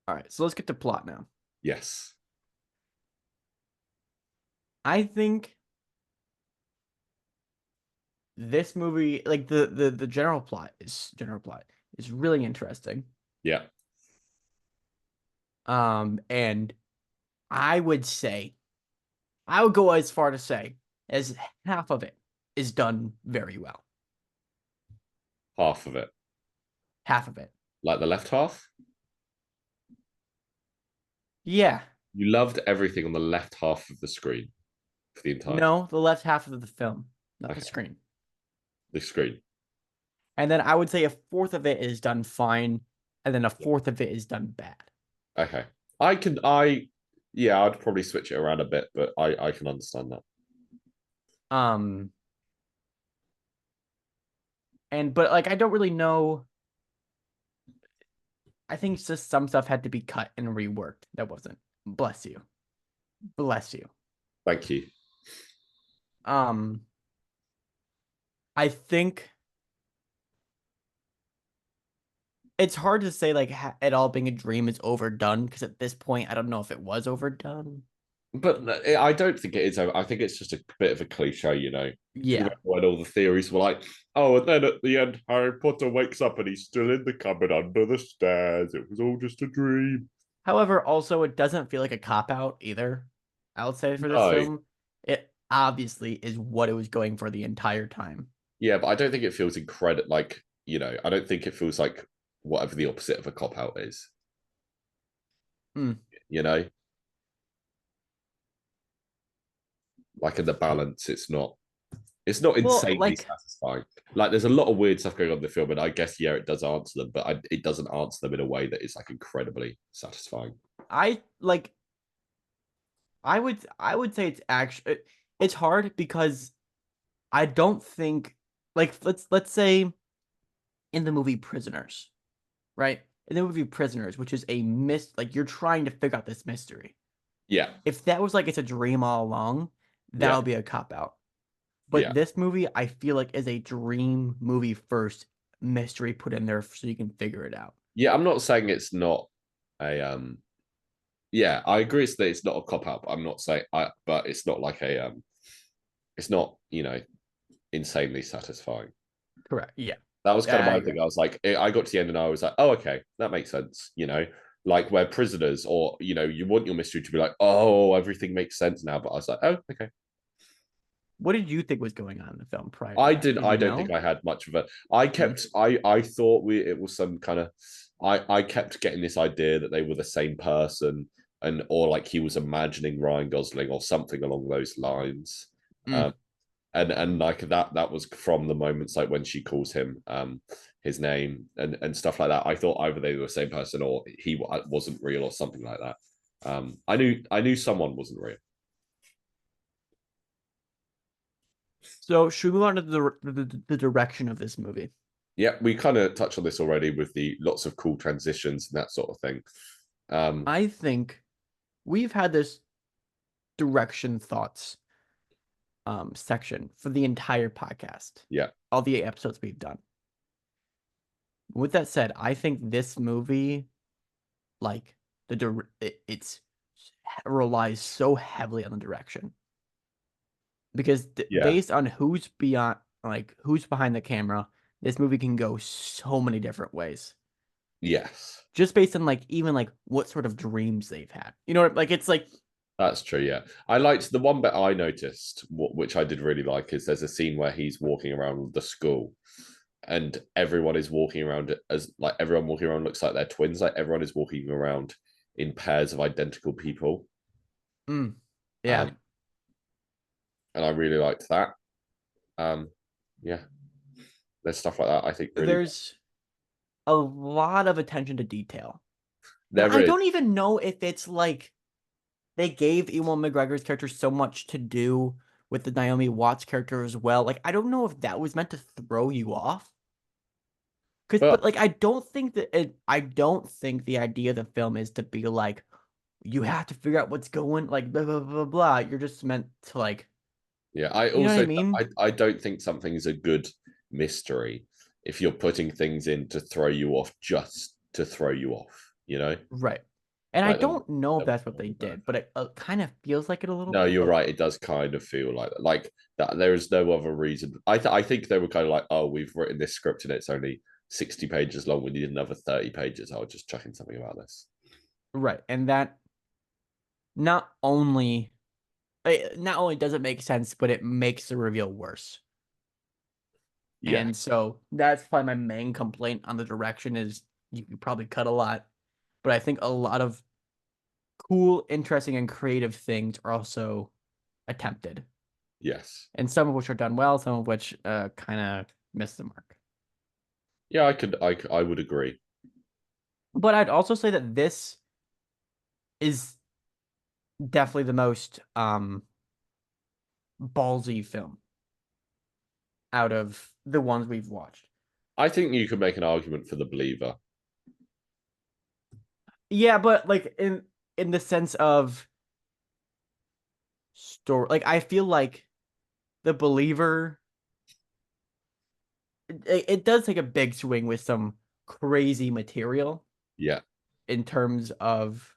Speaker 2: All right, so let's get to plot now.
Speaker 1: Yes.
Speaker 2: I think this movie, like the general plot is really interesting.
Speaker 1: Yeah.
Speaker 2: And I would say I would go as far to say as half of it is done very well.
Speaker 1: Half of it.
Speaker 2: Half of it.
Speaker 1: Like the left half.
Speaker 2: Yeah.
Speaker 1: You loved everything on the left half of the screen for the entire
Speaker 2: No, the left half of the film, not the
Speaker 1: okay,
Speaker 2: screen.
Speaker 1: the screen.
Speaker 2: And then I would say a fourth of it is done fine, and then a fourth of it is done bad.
Speaker 1: Okay. I yeah, I'd probably switch it around a bit, but I can understand that.
Speaker 2: Um, and but like I don't really know. I think it's just some stuff had to be cut and reworked. That wasn't. Bless you. Bless you.
Speaker 1: Thank you.
Speaker 2: Um, I think it's hard to say like it all being a dream is overdone because at this point I don't know if it was overdone.
Speaker 1: But I don't think it is. I think it's just a bit of a cliche, you know. Do you
Speaker 2: Yeah.
Speaker 1: remember when all the theories were like, oh, and then at the end, Harry Potter wakes up and he's still in the cupboard under the stairs. It was all just a dream.
Speaker 2: However, also it doesn't feel like a cop out either. I would say for this
Speaker 1: No,
Speaker 2: film, it obviously is what it was going for the entire time.
Speaker 1: yeah, but I don't think it feels incredible. Like, I don't think it feels like whatever the opposite of a cop out is.
Speaker 2: Hmm.
Speaker 1: You know, like in the balance, it's not
Speaker 2: Well,
Speaker 1: insanely
Speaker 2: like
Speaker 1: satisfying. Like there's a lot of weird stuff going on in the film, and I guess yeah, it does answer them, but it doesn't answer them in a way that is like incredibly satisfying.
Speaker 2: I like I would say it's hard because I don't think like let's say in the movie Prisoners, right? In the movie Prisoners, which is like you're trying to figure out this mystery.
Speaker 1: Yeah,
Speaker 2: If that was like it's a dream all along, that
Speaker 1: yeah,
Speaker 2: would be a cop out.
Speaker 1: yeah,
Speaker 2: But this movie, I feel like is a dream movie first, mystery put in there so you can figure it out.
Speaker 1: yeah. I'm not saying it's not a Yeah, I agree that it's not a cop out. But I'm not saying but it's not like a it's not insanely satisfying.
Speaker 2: Correct. Yeah.
Speaker 1: That was kind of
Speaker 2: I
Speaker 1: my
Speaker 2: agree.
Speaker 1: thing. I was like, I got to the end and I was like, oh, okay, that makes sense. Like where prisoners or you want your mystery to be like, oh, everything makes sense now. But I was like, oh, okay.
Speaker 2: What did you think was going on in the film prior to
Speaker 1: I
Speaker 2: that?
Speaker 1: did.
Speaker 2: Did
Speaker 1: I
Speaker 2: you
Speaker 1: don't think
Speaker 2: know?
Speaker 1: I had much of a. I
Speaker 2: Hmm.
Speaker 1: kept. I thought it was some kind of. I kept getting this idea that they were the same person, or like he was imagining Ryan Gosling or something along those lines.
Speaker 2: Mm.
Speaker 1: Um, and like that was from the moments like when she calls him his name and stuff like that. I thought either they were the same person or he wasn't real or something like that. I knew someone wasn't real.
Speaker 2: So should we move on to the direction of this movie?
Speaker 1: Yeah, we kind of touched on this already with the lots of cool transitions and that sort of thing.
Speaker 2: I think we've had this direction thoughts section for the entire podcast,
Speaker 1: Yeah,
Speaker 2: all the episodes we've done. With that said, I think this movie, like it's relies so heavily on the direction because
Speaker 1: yeah,
Speaker 2: based on who's beyond, like who's behind the camera, this movie can go so many different ways.
Speaker 1: yes.
Speaker 2: Just based on like even like what sort of dreams they've had. You know, like it's like
Speaker 1: That's true. Yeah, I liked the one bit I noticed, which I did really like, is there's a scene where he's walking around the school, and everyone is walking around as like everyone walking around looks like they're twins. Like everyone is walking around in pairs of identical people.
Speaker 2: mm, yeah.
Speaker 1: Um, and I really liked that. Um, yeah, there's stuff like that. I think really
Speaker 2: There's a lot of attention to detail. And
Speaker 1: there
Speaker 2: I
Speaker 1: is,
Speaker 2: don't even know if it's like they gave Ewan McGregor's character so much to do with the Naomi Watts character as well. Like I don't know if that was meant to throw you off. Cause
Speaker 1: but
Speaker 2: but like I don't think the idea of the film is to be like you have to figure out what's going like blah blah blah blah. You're just meant to like
Speaker 1: yeah, I
Speaker 2: you know what I
Speaker 1: also
Speaker 2: mean?
Speaker 1: I don't think something is a good mystery if you're putting things in to throw you off just to throw you off. You know,
Speaker 2: Right. And I
Speaker 1: like
Speaker 2: don't know if
Speaker 1: there was
Speaker 2: that's what they
Speaker 1: one there.
Speaker 2: did, but it kind of feels like it a little
Speaker 1: No,
Speaker 2: bit.
Speaker 1: you're
Speaker 2: But
Speaker 1: right. It does kind of feel like that. Like that. There is no other reason. I think they were kind of like, oh, we've written this script and it's only 60 pages long. We need another 30 pages. I'll just chuck in something about this.
Speaker 2: right, and that not only not only does it make sense, but it makes the reveal worse.
Speaker 1: Yeah.
Speaker 2: And so that's probably my main complaint on the direction is you could probably cut a lot, but I think a lot of cool, interesting, and creative things are also attempted,
Speaker 1: Yes.
Speaker 2: and some of which are done well, some of which kind of miss the mark.
Speaker 1: Yeah. I would agree.
Speaker 2: But I'd also say that this is definitely the most ballsy film out of the ones we've watched.
Speaker 1: I think you could make an argument for the believer.
Speaker 2: Yeah, but like in the sense of story, like I feel like the believer it does take a big swing with some crazy material
Speaker 1: Yeah.
Speaker 2: in terms of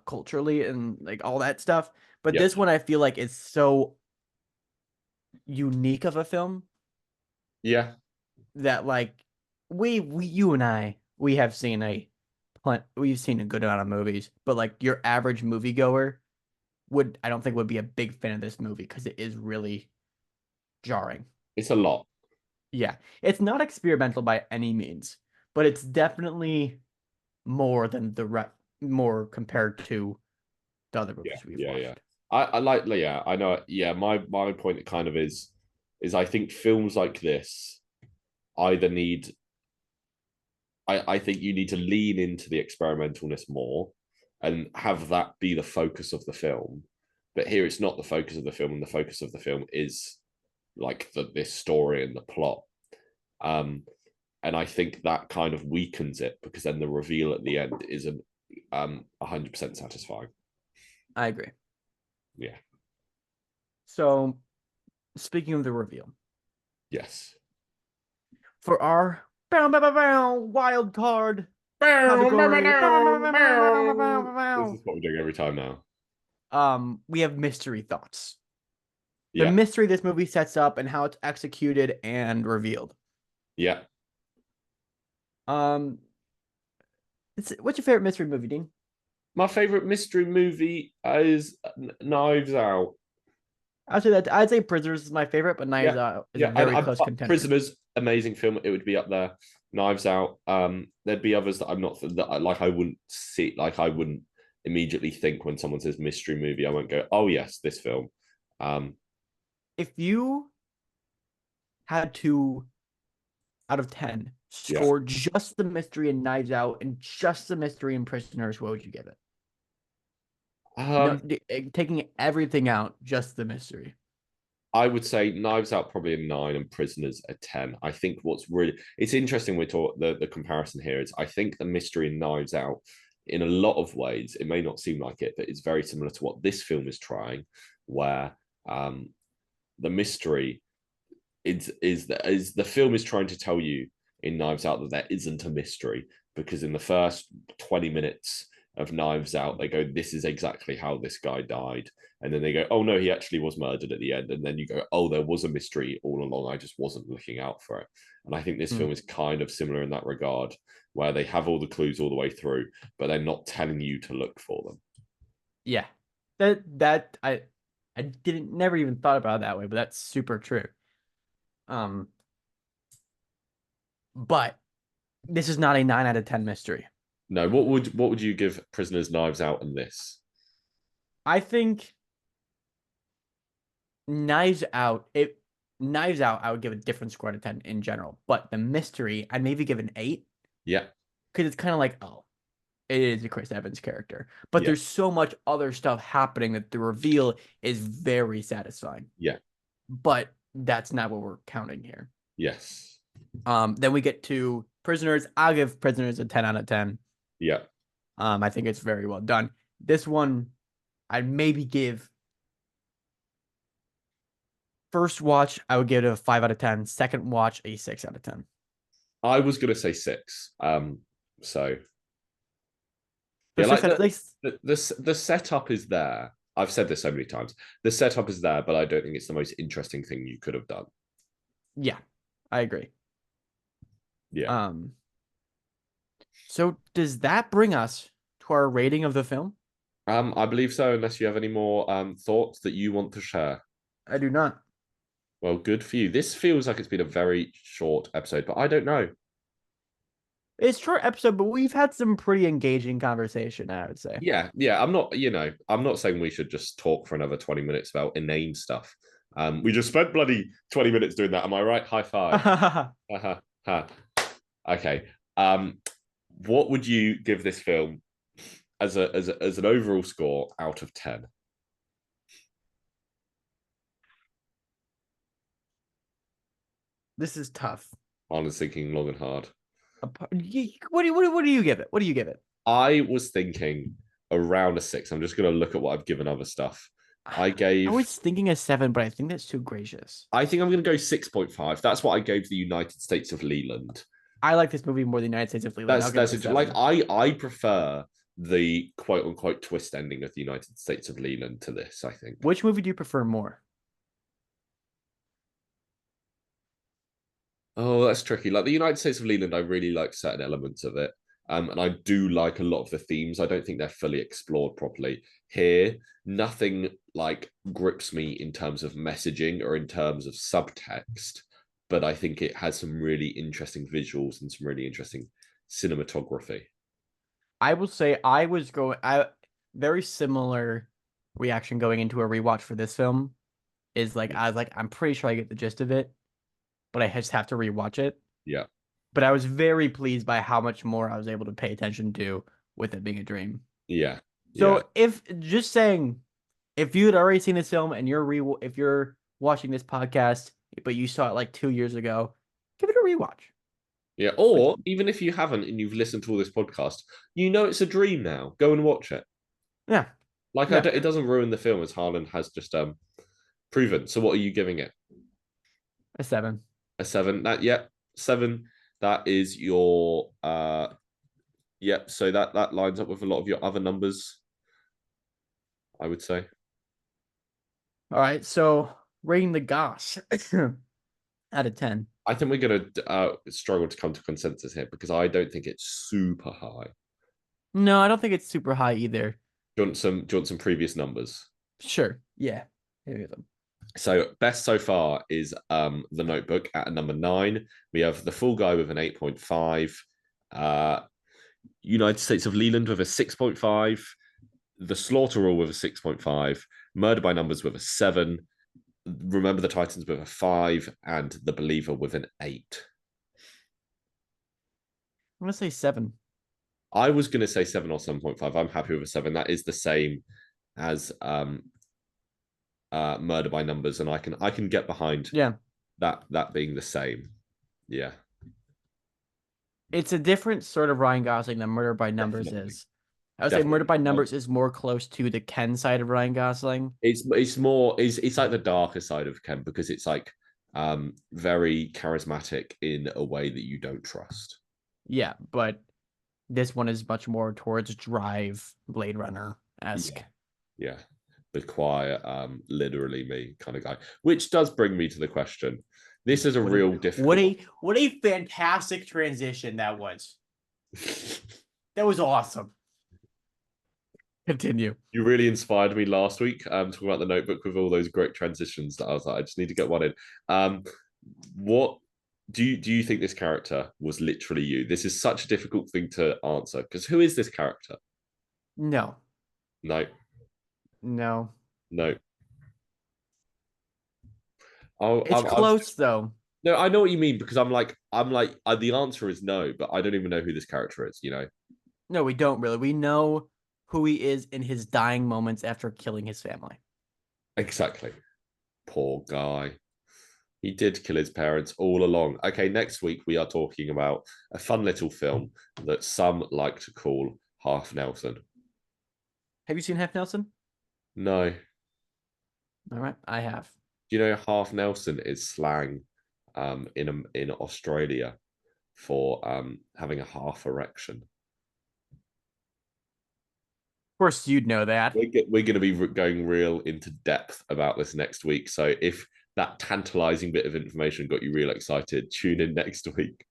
Speaker 2: culturally and like all that stuff. But
Speaker 1: Yeah.
Speaker 2: this one I feel like is so unique of a film
Speaker 1: Yeah.
Speaker 2: that like we you and I we have seen we've seen a good amount of movies, but like your average moviegoer would I don't think would be a big fan of this movie because it is really jarring.
Speaker 1: It's a lot.
Speaker 2: Yeah, it's not experimental by any means, but it's definitely more than more compared to the other
Speaker 1: Yeah.
Speaker 2: movies we've
Speaker 1: Yeah. Yeah.
Speaker 2: watched.
Speaker 1: I like. Yeah. I know. Yeah. My point kind of is I think films like this either need I think you need to lean into the experimentalness more and have that be the focus of the film. But here it's not the focus of the film, and the focus of the film is like this story and the plot. Um, and I think that kind of weakens it because then the reveal at the end isn't 100% satisfying.
Speaker 2: I agree.
Speaker 1: Yeah.
Speaker 2: So, speaking of the reveal,
Speaker 1: Yes.
Speaker 2: for our wild card category,
Speaker 1: This is what we're doing every time now.
Speaker 2: we have mystery thoughts. The
Speaker 1: Yeah.
Speaker 2: mystery this movie sets up and how it's executed and revealed.
Speaker 1: Yeah.
Speaker 2: Um, what's your favorite mystery movie, Dean?
Speaker 1: My favorite mystery movie is Knives Out.
Speaker 2: I'd say Prisoners is my favorite, but Knives
Speaker 1: Yeah,
Speaker 2: Out is a
Speaker 1: yeah, and
Speaker 2: very close contender.
Speaker 1: Prisoners, amazing film. It would be up there. Knives Out. There'd be others that I'm not that I like. I wouldn't see. Like I wouldn't immediately think when someone says mystery movie. I won't go, oh yes, this film. Um,
Speaker 2: If you had to, out of 10,
Speaker 1: Yeah.
Speaker 2: score just the mystery in Knives Out and just the mystery in Prisoners, what would you give it?
Speaker 1: Uh,
Speaker 2: No, taking everything out, just the mystery.
Speaker 1: I would say Knives Out probably a 9 and Prisoners a 10. I think what's really it's interesting we talk the comparison here is I think the mystery in Knives Out in a lot of ways, it may not seem like it, but it's very similar to what this film is trying, where the mystery is the film is trying to tell you in Knives Out that there isn't a mystery because in the first 20 minutes of Knives Out, they go, "This is exactly how this guy died," and then they go, "Oh no, he actually was murdered at the end," and then you go, "Oh, there was a mystery all along. I just wasn't looking out for it." And I think this
Speaker 2: Mm,
Speaker 1: film is kind of similar in that regard, where they have all the clues all the way through, but they're not telling you to look for them.
Speaker 2: yeah, that I didn't never even thought about it that way, but that's super true. Um, but this is not a 9 out of 10 mystery.
Speaker 1: No, what would you give Prisoners Knives Out and this?
Speaker 2: I think Knives Out, Knives Out, I would give a different score out of 10 in general. But the mystery, I'd maybe give an 8
Speaker 1: Yeah,
Speaker 2: because it's kind of like, oh, it is a Chris Evans character. But
Speaker 1: yeah,
Speaker 2: there's so much other stuff happening that the reveal is very satisfying.
Speaker 1: yeah,
Speaker 2: But that's not what we're counting here.
Speaker 1: yes,
Speaker 2: Then we get to Prisoners. I'll give Prisoners a 10 out of 10.
Speaker 1: yeah.
Speaker 2: I think it's very well done. This one, I'd maybe give first watch, I would give it a 5 out of 10. Second watch, a 6 out of 10.
Speaker 1: I was gonna say 6. So
Speaker 2: So
Speaker 1: yeah,
Speaker 2: six
Speaker 1: like
Speaker 2: out of six.
Speaker 1: the setup is there. I've said this so many times. The setup is there, but I don't think it's the most interesting thing you could have done.
Speaker 2: Yeah, I agree.
Speaker 1: Yeah.
Speaker 2: Um, so does that bring us to our rating of the film?
Speaker 1: I believe so, unless you have any more thoughts that you want to share.
Speaker 2: I do not.
Speaker 1: Well, good for you. This feels like it's been a very short episode, but I don't know.
Speaker 2: It's a short episode, but we've had some pretty engaging conversation, I would say.
Speaker 1: Yeah, I'm not saying we should just talk for another 20 minutes about inane stuff. We just spent bloody 20 minutes doing that. Am I right? High five. Okay. What would you give this film as an overall score out of 10?
Speaker 2: This is tough.
Speaker 1: I was thinking long and hard.
Speaker 2: What do you give it? What do you give it?
Speaker 1: I was thinking around a 6. I'm just going to look at what I've given other stuff. I
Speaker 2: I
Speaker 1: gave
Speaker 2: was thinking a 7, but I think that's too gracious.
Speaker 1: I think I'm going to go 6.5. That's what I gave the United States of Leland.
Speaker 2: I like this movie more than the United States of Leland. I'll give it a
Speaker 1: Like
Speaker 2: 7.
Speaker 1: I prefer the quote unquote twist ending of the United States of Leland to this, I think.
Speaker 2: Which movie do you prefer more?
Speaker 1: Oh, that's tricky. Like the United States of Leland, I really like certain elements of it. And I do like a lot of the themes. I don't think they're fully explored properly. Here, nothing like grips me in terms of messaging or in terms of subtext, but I think it has some really interesting visuals and some really interesting cinematography.
Speaker 2: I will say I very similar reaction going into a rewatch for this film is like I was like I'm pretty sure I get the gist of it, but I just have to rewatch it.
Speaker 1: Yeah.
Speaker 2: But I was very pleased by how much more I was able to pay attention to with it being a dream.
Speaker 1: Yeah. Yeah.
Speaker 2: So if just saying if you had already seen this film and if you're watching this podcast but you saw it like 2 years ago, give it a rewatch.
Speaker 1: Yeah.
Speaker 2: Like
Speaker 1: Or even if you haven't and you've listened to all this podcast, you know it's a dream now. Go and watch it.
Speaker 2: yeah,
Speaker 1: Like
Speaker 2: yeah,
Speaker 1: it doesn't ruin the film as Harlan has just proven. So what are you giving it?
Speaker 2: a 7.
Speaker 1: A 7? That yeah, 7. That is your yep. So that lines up with a lot of your other numbers, I would say.
Speaker 2: All right, so rating the Goss out of 10.
Speaker 1: I think we're gonna struggle to come to consensus here because I don't think it's super high.
Speaker 2: No, I don't think it's super high either.
Speaker 1: Do you want some previous numbers?
Speaker 2: Sure. Yeah. Here we go.
Speaker 1: So best so far is the Notebook at a number 9. We have the Full Guy with an 8.5, United States of Leland with a 6.5, The Slaughter Rule with a 6.5, Murder by Numbers with a 7, Remember the Titans with a 5, and The Believer with an 8.
Speaker 2: I'm gonna say 7.
Speaker 1: I was going to say 7 or 7.5. I'm happy with a 7. That is the same as Murder by Numbers, and I can get behind
Speaker 2: Yeah,
Speaker 1: that being the same. Yeah,
Speaker 2: it's a different sort of Ryan Gosling than Murder by Numbers
Speaker 1: definitely,
Speaker 2: is. I would say Murder
Speaker 1: definitely.
Speaker 2: by Numbers is more close to the Ken side of Ryan Gosling.
Speaker 1: It's more it's like the darker side of Ken because it's like very charismatic in a way that you don't trust.
Speaker 2: Yeah, but this one is much more towards Drive, Blade Runner esque.
Speaker 1: Yeah, yeah. The quiet, literally me kind of guy. Which does bring me to the question. This is a
Speaker 2: What a
Speaker 1: real difficult
Speaker 2: what a fantastic transition that was.
Speaker 1: one.
Speaker 2: That was awesome. Continue.
Speaker 1: You really inspired me last week, talking about the Notebook with all those great transitions that I was like, I just need to get one in. What do you think this character was literally you? This is such a difficult thing to answer because who is this character?
Speaker 2: No,
Speaker 1: No,
Speaker 2: no.
Speaker 1: no. Oh,
Speaker 2: It's close though.
Speaker 1: no, I know what you mean because I'm like the answer is no, but I don't even know who this character is.
Speaker 2: No, we don't really. We know who he is in his dying moments after killing his family.
Speaker 1: Exactly. Poor guy. He did kill his parents all along. Okay, next week we are talking about a fun little film that some like to call Half Nelson.
Speaker 2: Have you seen Half Nelson?
Speaker 1: No.
Speaker 2: All right, I have. Of
Speaker 1: Do you know Half Nelson is slang in Australia for having a half erection?
Speaker 2: course, you'd know that.
Speaker 1: We're going to be going real into depth about this next week. So if that tantalizing bit of information got you real excited, tune in next week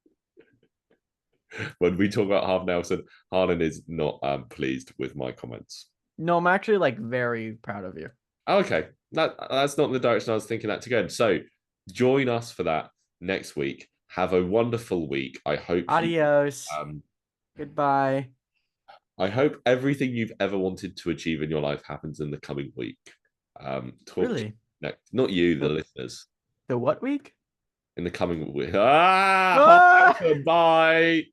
Speaker 1: when we talk about Half Nelson. Harlan is not pleased with my comments.
Speaker 2: No, I'm actually like very proud of you.
Speaker 1: Okay, that's not the direction I was thinking that to go in. So join us for that next week. Have a wonderful week.
Speaker 2: Adios.
Speaker 1: Um,
Speaker 2: Goodbye.
Speaker 1: I hope everything you've ever wanted to achieve in your life happens in the coming week. Talk to you
Speaker 2: Really?
Speaker 1: next, not you, the
Speaker 2: The,
Speaker 1: listeners,
Speaker 2: the what week?
Speaker 1: in the coming week.
Speaker 2: Ah!
Speaker 1: Bye.